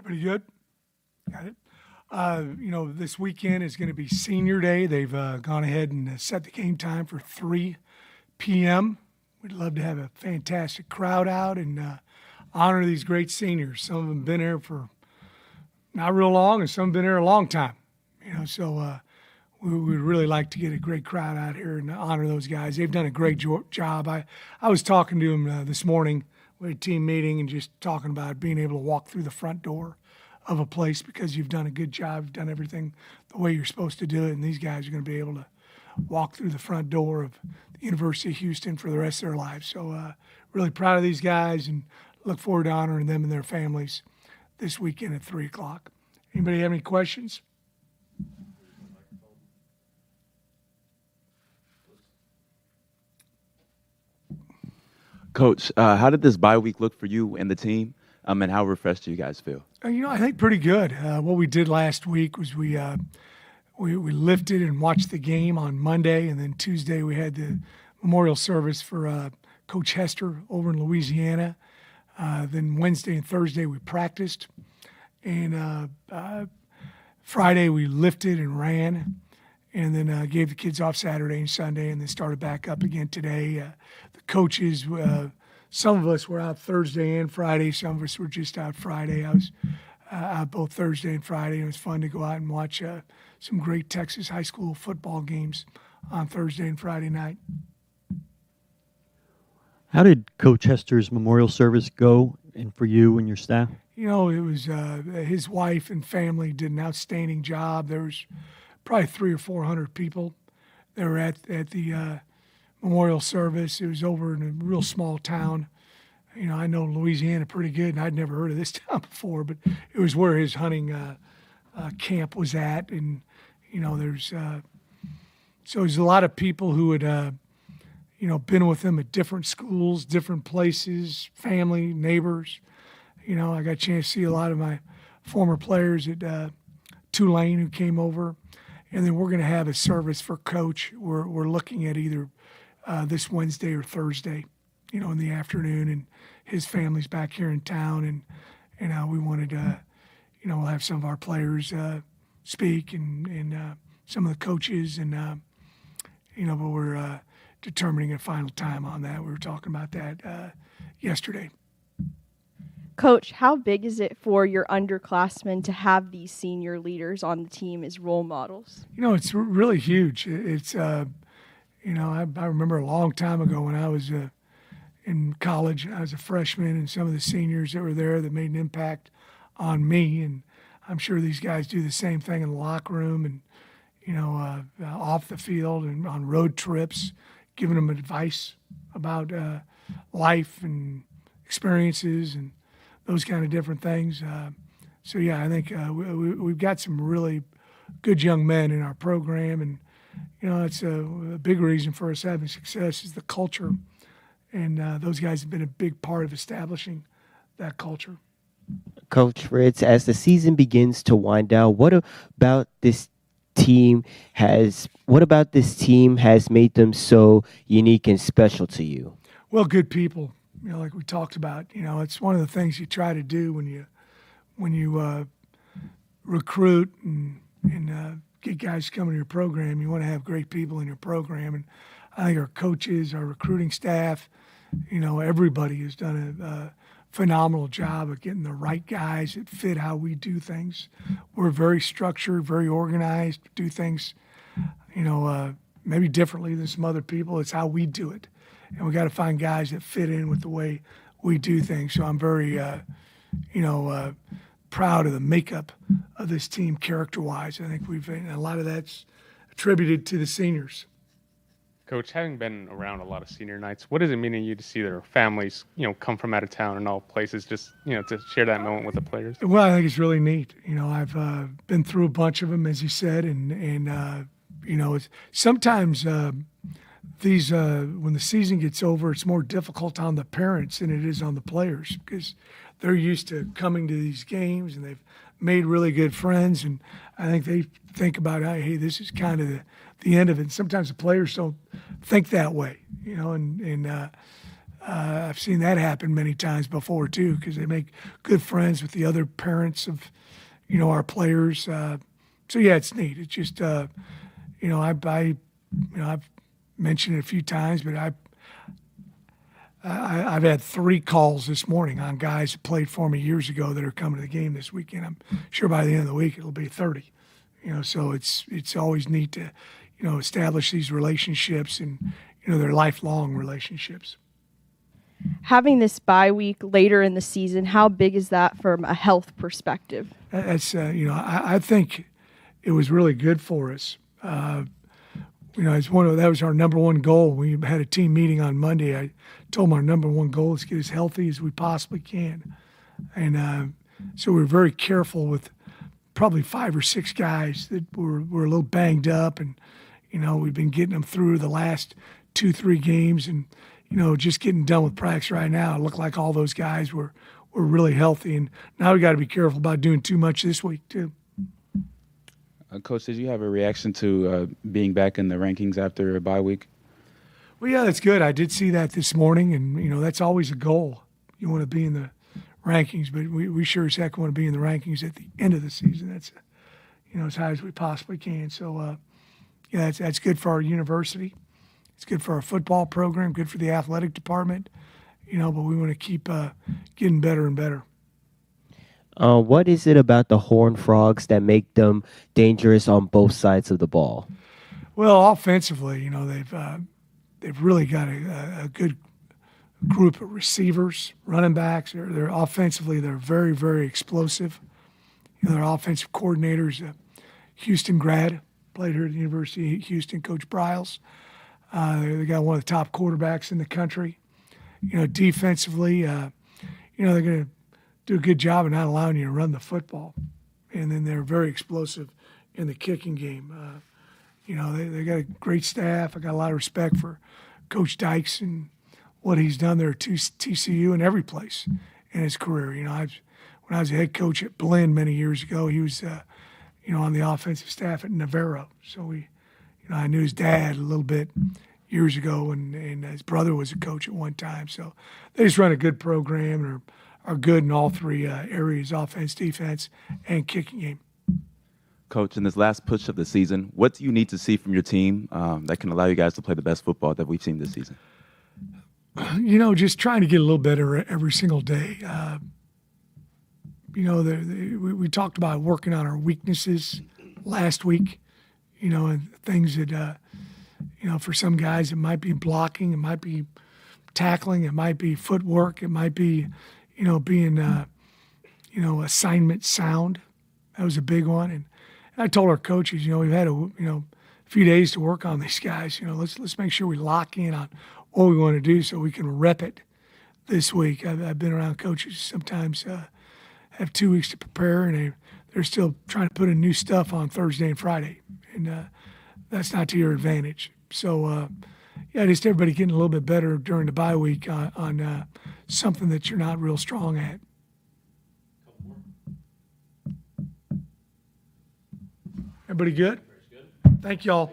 Pretty good. Got it. This weekend is going to be senior day. They've gone ahead and set the game time for 3 p.m. We'd love to have a fantastic crowd out and honor these great seniors. Some of them been here for not real long, and some have been here a long time. So we would really like to get a great crowd out here and honor those guys. They've done a great job. I was talking to them this morning. We had a team meeting and just talking about being able to walk through the front door of a place because you've done a good job. You've done everything the way you're supposed to do it, and these guys are going to be able to walk through the front door of the University of Houston for the rest of their lives. So really proud of these guys and look forward to honoring them and their families this weekend at 3 o'clock. Anybody have any questions? Coach, how did this bye week look for you and the team, and how refreshed do you guys feel? I think pretty good. What we did last week was we lifted and watched the game on Monday, and then Tuesday we had the memorial service for Coach Hester over in Louisiana. Then Wednesday and Thursday we practiced, and Friday we lifted and ran, and then gave the kids off Saturday and Sunday, and then started back up again today. The coaches, some of us were out Thursday and Friday. Some of us were just out Friday. I was out both Thursday and Friday. It was fun to go out and watch some great Texas high school football games on Thursday and Friday night. How did Coach Hester's memorial service go, and for you and your staff? It was his wife and family did an outstanding job. There was probably 300 or 400 people that were at the memorial service. It was over in a real small town. I know Louisiana pretty good, and I'd never heard of this town before, but it was where his hunting camp was at. And, so there's a lot of people who had, been with him at different schools, different places, family, neighbors. I got a chance to see a lot of my former players at Tulane who came over. And then we're going to have a service for Coach. We're looking at either this Wednesday or Thursday, in the afternoon, and his family's back here in town, and we wanted to, we'll have some of our players speak and some of the coaches, and but we're determining a final time on that. We were talking about that yesterday. Coach, how big is it for your underclassmen to have these senior leaders on the team as role models? It's really huge. It's I remember a long time ago when I was in college. I was a freshman, and some of the seniors that were there that made an impact on me. And I'm sure these guys do the same thing in the locker room and, off the field and on road trips, giving them advice about life and experiences and those kind of different things. I think we've got some really good young men in our program, and it's a big reason for us having success is the culture, and those guys have been a big part of establishing that culture. Coach Fritz, as the season begins to wind down, what about this team has made them so unique and special to you? Well, good people. Like we talked about, it's one of the things you try to do when you recruit and get guys coming to your program. You want to have great people in your program, and I think our coaches, our recruiting staff, everybody has done a phenomenal job of getting the right guys that fit how we do things. We're very structured, very organized, do things, maybe differently than some other people. It's how we do it. And we got to find guys that fit in with the way we do things. So I'm very, proud of the makeup of this team character-wise. I think a lot of that's attributed to the seniors. Coach, having been around a lot of senior nights, what does it mean to you to see their families, come from out of town and all places, just, to share that moment with the players? Well, I think it's really neat. I've been through a bunch of them, as you said, and it's sometimes these when the season gets over, it's more difficult on the parents than it is on the players because they're used to coming to these games and they've made really good friends, and I think they think about, hey, this is kind of the end of it. And sometimes the players don't think that way, and I've seen that happen many times before too, because they make good friends with the other parents of, our players. So yeah, it's neat. It's just, I've mentioned it a few times, but I've had 3 calls this morning on guys that played for me years ago that are coming to the game this weekend. I'm sure by the end of the week it'll be 30. So it's always neat to, establish these relationships and, they're lifelong relationships. Having this bye week later in the season, how big is that from a health perspective? That's, I think it was really good for us. It's that was our number one goal. We had a team meeting on Monday. I told them our number one goal is to get as healthy as we possibly can. And so we were very careful with probably 5 or 6 guys that were a little banged up. And, we've been getting them through the last 2-3 games and, just getting done with practice right now. It looked like all those guys were really healthy. And now we got to be careful about doing too much this week too. Coach, did you have a reaction to being back in the rankings after a bye week? Well, yeah, that's good. I did see that this morning, and, that's always a goal. You want to be in the rankings, but we sure as heck want to be in the rankings at the end of the season. That's, as high as we possibly can. So, that's good for our university. It's good for our football program, good for the athletic department, but we want to keep getting better and better. What is it about the Horned Frogs that make them dangerous on both sides of the ball? Well, offensively, they've really got a good group of receivers, running backs. They're offensively, they're very, very explosive. Their offensive coordinators, Houston grad, played here at the University of Houston, Coach Briles. They got one of the top quarterbacks in the country. Defensively, they're going to do a good job of not allowing you to run the football. And then they're very explosive in the kicking game. They got a great staff. I got a lot of respect for Coach Dykes and what he's done there at TCU and every place in his career. When I was a head coach at Blinn many years ago, he was, on the offensive staff at Navarro. So I knew his dad a little bit years ago, and his brother was a coach at one time. So they just run a good program and are good in all 3 areas: offense, defense, and kicking game. Coach, in this last push of the season, what do you need to see from your team that can allow you guys to play the best football that we've seen this season? Just trying to get a little better every single day. We talked about working on our weaknesses last week, and things that, for some guys, it might be blocking, it might be tackling, it might be footwork, it might be, being, assignment sound. That was a big one. And I told our coaches, we've had a few days to work on these guys. Let's make sure we lock in on what we want to do so we can rep it this week. I've been around coaches sometimes have 2 weeks to prepare, and they're still trying to put in new stuff on Thursday and Friday, and that's not to your advantage. So, just everybody getting a little bit better during the bye week on something that you're not real strong at. Everybody good? Thank y'all.